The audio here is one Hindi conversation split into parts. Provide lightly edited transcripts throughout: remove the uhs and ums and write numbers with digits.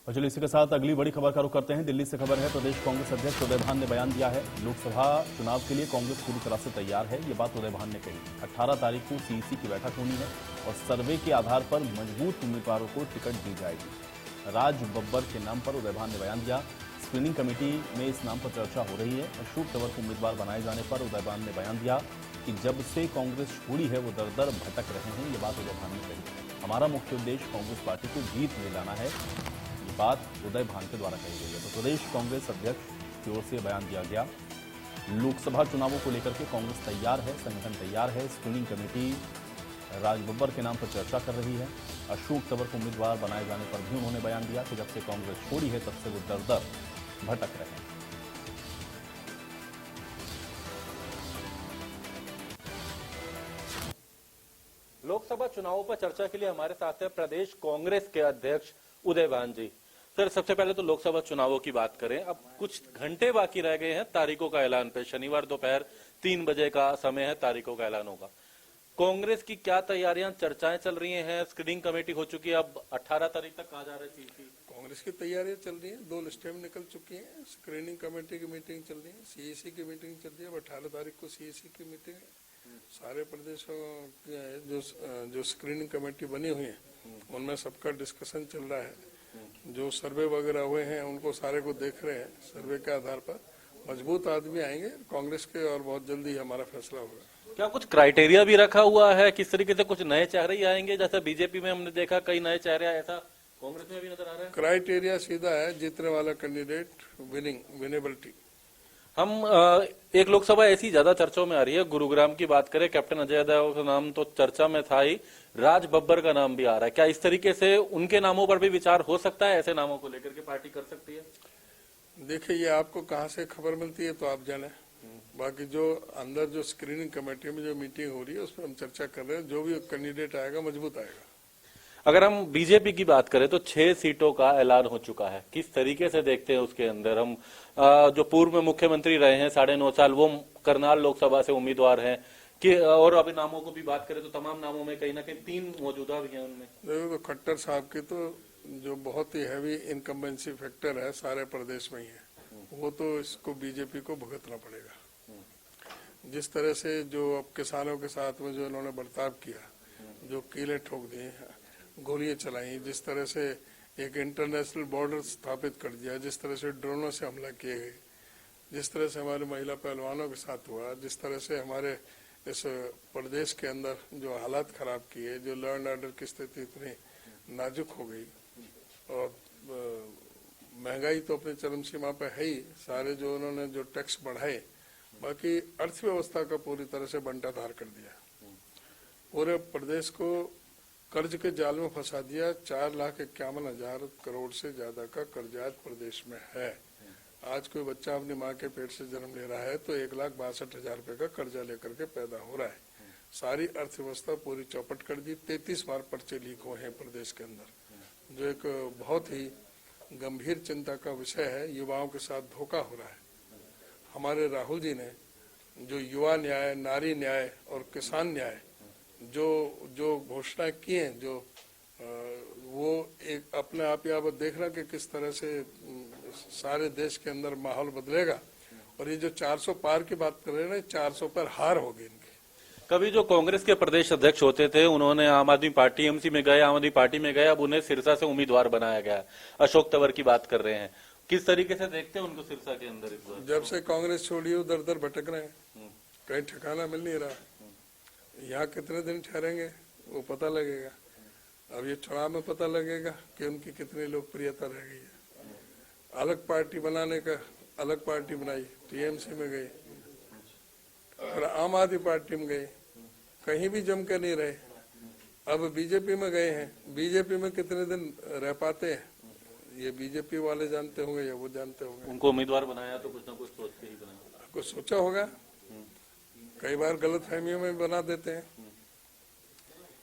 और चलिए इसी के साथ अगली बड़ी खबर का रुख करते हैं। दिल्ली से खबर है, प्रदेश कांग्रेस अध्यक्ष उदय भान ने बयान दिया है। लोकसभा चुनाव के लिए कांग्रेस पूरी तरह से तैयार है, ये बात उदय भान ने कही। 18 तारीख को सीईसी की बैठक होनी है और सर्वे के आधार पर मजबूत उम्मीदवारों को टिकट दी जाएगी। राज बब्बर के नाम पर उदय भान ने बयान दिया। स्क्रीनिंग कमेटी में इस नाम पर चर्चा हो रही है। अशोक तंवर को उम्मीदवार बनाए जाने पर उदय भान ने बयान दिया कि जब से कांग्रेस छोड़ी है वो दर दर भटक रहे हैं, ये बात उदय भान ने कही। हमारा मुख्य उद्देश्य कांग्रेस पार्टी को जीत दिलाना है, ये बात उदय भान के द्वारा कही गई है। तो प्रदेश कांग्रेस अध्यक्ष की ओर से बयान दिया गया। लोकसभा चुनावों को लेकर के कांग्रेस तैयार है, संगठन तैयार है। स्क्रीनिंग कमेटी राज बब्बर के नाम पर चर्चा कर रही है। अशोक तंवर को उम्मीदवार बनाए जाने पर भी उन्होंने बयान दिया कि जब से कांग्रेस छोड़ी है तब से वो दर दर भटक रहे हैं। लोकसभा चुनावों पर चर्चा के लिए हमारे साथ है प्रदेश कांग्रेस के अध्यक्ष उदय भान जी। सर, सबसे पहले तो लोकसभा चुनावों की बात करें। अब कुछ घंटे बाकी रह गए हैं तारीखों का ऐलान पे। शनिवार दोपहर 3 बजे का समय है, तारीखों का ऐलान होगा। कांग्रेस की क्या तैयारियां, चर्चाएं चल रही हैं? स्क्रीनिंग कमेटी हो चुकी है, अब 18 तारीख तक कहा जा रहा है सीईसी। कांग्रेस की तैयारियां चल रही हैं, 2 लिस्टें निकल चुकी हैं। स्क्रीनिंग कमेटी की मीटिंग चल रही है, सीईसी की मीटिंग चल रही है। 18 तारीख को सीईसी की मीटिंग है। सारे प्रदेशों के जो स्क्रीनिंग कमेटी बनी हुई है उनमें सबका डिस्कशन चल रहा है। जो सर्वे वगैरह हुए हैं उनको सारे को देख रहे हैं। सर्वे के आधार पर मजबूत आदमी आएंगे कांग्रेस के और बहुत जल्दी हमारा फैसला होगा। क्या कुछ क्राइटेरिया भी रखा हुआ है? किस तरीके से कुछ नए चेहरे ही आएंगे? जैसे बीजेपी में हमने देखा कई नए चेहरे, ऐसा कांग्रेस में भी नजर आ रहा है? क्राइटेरिया सीधा है, जीतने वाला कैंडिडेट विनेबिलिटी। हम एक लोकसभा ऐसी ज्यादा चर्चाओं में आ रही है, गुरुग्राम की बात करें, कैप्टन अजय देव का नाम तो चर्चा में था ही, राज बब्बर का नाम भी आ रहा है। क्या इस तरीके से उनके नामों पर भी विचार हो सकता है? ऐसे नामों को लेकर के पार्टी कर सकती है? देखिए, ये आपको कहाँ से खबर मिलती है तो आप जाने। बाकी जो अंदर जो स्क्रीनिंग कमेटी में जो मीटिंग हो रही है उस पर हम चर्चा कर रहे हैं। जो भी कैंडिडेट आएगा मजबूत आएगा। अगर हम बीजेपी की बात करें तो 6 सीटों का ऐलान हो चुका है। किस तरीके से देखते हैं उसके अंदर? हम जो पूर्व में मुख्यमंत्री रहे हैं 9.5 साल, वो करनाल लोकसभा से उम्मीदवार हैं कि, और अभी नामों को भी बात करें तो तमाम नामों में कहीं ना कहीं 3 मौजूदा भी हैं उनमें। देखो, तो खट्टर साहब की तो जो बहुत ही हैवी इनकम्बेंसी फैक्टर है सारे प्रदेश में ही है, वो तो इसको बीजेपी को भुगतना पड़ेगा। जिस तरह से जो अब किसानों के साथ में जो इन्होंने बर्ताव किया, जो कीले ठोक दिए, गोलियां चलाई, जिस तरह से एक इंटरनेशनल बॉर्डर स्थापित कर दिया, जिस तरह से ड्रोनों से हमला किए गए, जिस तरह से हमारे महिला पहलवानों के साथ हुआ, जिस तरह से हमारे इस प्रदेश के अंदर जो हालात खराब किए, जो लॉ एंड ऑर्डर की स्थिति इतनी नाजुक हो गई, और महंगाई तो अपनी चरम सीमा पे है ही। सारे जो उन्होंने जो टैक्स बढ़ाए, बाकी अर्थव्यवस्था का पूरी तरह से बंटाधार कर दिया। पूरे प्रदेश को कर्ज के जाल में फंसा दिया। 4,51,000 करोड़ से ज्यादा का कर्जात प्रदेश में है। आज कोई बच्चा अपनी माँ के पेट से जन्म ले रहा है तो 1,62,000 रुपए का कर्जा लेकर के पैदा हो रहा है। सारी अर्थव्यवस्था पूरी चौपट कर दी। 33 बार पर्चे लीक हुए हैं प्रदेश के अंदर, जो एक बहुत ही गंभीर चिंता का विषय है। युवाओं के साथ धोखा हो रहा है। हमारे राहुल जी ने जो युवा न्याय, नारी न्याय और किसान न्याय जो घोषणा की है, जो वो एक अपने आप ही आप देखना कि किस तरह से सारे देश के अंदर माहौल बदलेगा। और ये जो 400 पार की बात कर रहे हैं ना, 400 पर हार होगी इनकी। कभी जो कांग्रेस के प्रदेश अध्यक्ष होते थे उन्होंने आम आदमी पार्टी एमसी में गए, आम आदमी पार्टी में गए, अब उन्हें सिरसा से उम्मीदवार बनाया गया। अशोक तंवर की बात कर रहे हैं, किस तरीके से देखते हैं उनको सिरसा के अंदर? इस बार जब से कांग्रेस छोड़ी उधर उधर भटक रहे हैं, कहीं ठिकाना मिल नहीं रहा। यहाँ कितने दिन ठहरेंगे वो पता लगेगा। अब ये चुनाव में पता लगेगा कि उनकी कितनी लोकप्रियता रह गई है। अलग पार्टी बनाने का अलग पार्टी बनाई, टीएमसी में गए और आम आदमी पार्टी में गए, कहीं भी जम के नहीं रहे। अब बीजेपी में गए हैं, बीजेपी में कितने दिन रह पाते हैं ये बीजेपी वाले जानते होंगे या वो जानते होंगे। उनको उम्मीदवार बनाया तो कुछ ना कुछ सोच के ही बनाया। कुछ सोचा होगा, कई बार गलत फहमियों में बना देते हैं।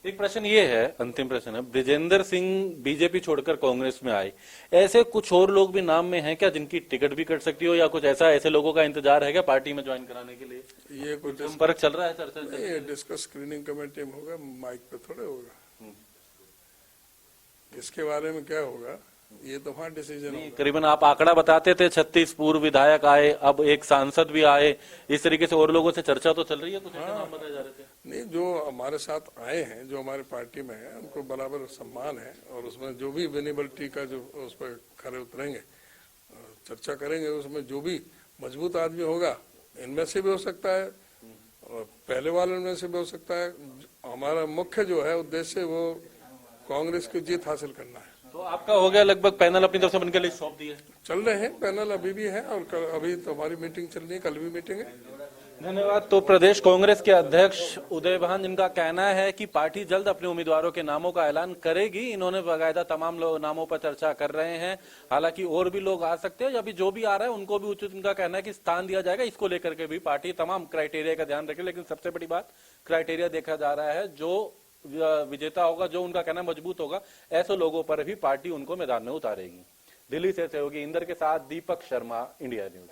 एक प्रश्न ये है, अंतिम प्रश्न है, ब्रिजेंद्र सिंह बीजेपी छोड़कर कांग्रेस में आए, ऐसे कुछ और लोग भी नाम में हैं क्या जिनकी टिकट भी कट सकती हो, या कुछ ऐसे लोगों का इंतजार है क्या पार्टी में ज्वाइन कराने के लिए? ये कुछ संपर्क चल रहा है, चर्चा चल रही है? ये डिस्कस स्क्रीनिंग कमेटी में होगा, माइक पे थोड़े होगा। इसके बारे में क्या होगा ये तो वहाँ डिसीजन होगा। करीबन आप आंकड़ा बताते थे 36 पूर्व विधायक आए, अब एक सांसद भी आए, इस तरीके से और लोगों से चर्चा तो चल रही है, कुछ ऐसे नाम बताए जा रहे थे। नहीं, जो हमारे साथ आए हैं, जो हमारी पार्टी में है, उनको बराबर सम्मान है और उसमें जो भी विनेबिलिटी का जो उस पर खरे उतरेंगे, चर्चा करेंगे, उसमें जो भी मजबूत आदमी होगा, इनमें से भी हो सकता है और पहले वाले में से भी हो सकता है। हमारा मुख्य जो है उद्देश्य वो कांग्रेस की जीत हासिल करना है। तो आपका हो गया लगभग, पैनल अपनी तरफ से बनकर लिस्ट सौंप दी है? चल रहे हैं, पैनल अभी भी है और अभी तो हमारी मीटिंग चल रही है, कल भी मीटिंग है। धन्यवाद। तो प्रदेश कांग्रेस के अध्यक्ष उदय भान, जिनका कहना है कि पार्टी जल्द अपने उम्मीदवारों के नामों का ऐलान करेगी। इन्होंने बाकायदा तमाम नामों पर चर्चा कर रहे हैं, हालांकि और भी लोग आ सकते हैं, अभी जो भी आ रहा है उनको भी उचित, इनका कहना है कि स्थान दिया जाएगा। इसको लेकर के भी पार्टी तमाम क्राइटेरिया का ध्यान रखे, लेकिन सबसे बड़ी बात क्राइटेरिया देखा जा रहा है, जो विजेता होगा, जो उनका कहना मजबूत होगा, ऐसे लोगों पर भी पार्टी उनको मैदान में उतारेगी। दिल्ली से सहयोगी इंदर के साथ दीपक शर्मा, इंडिया न्यूज।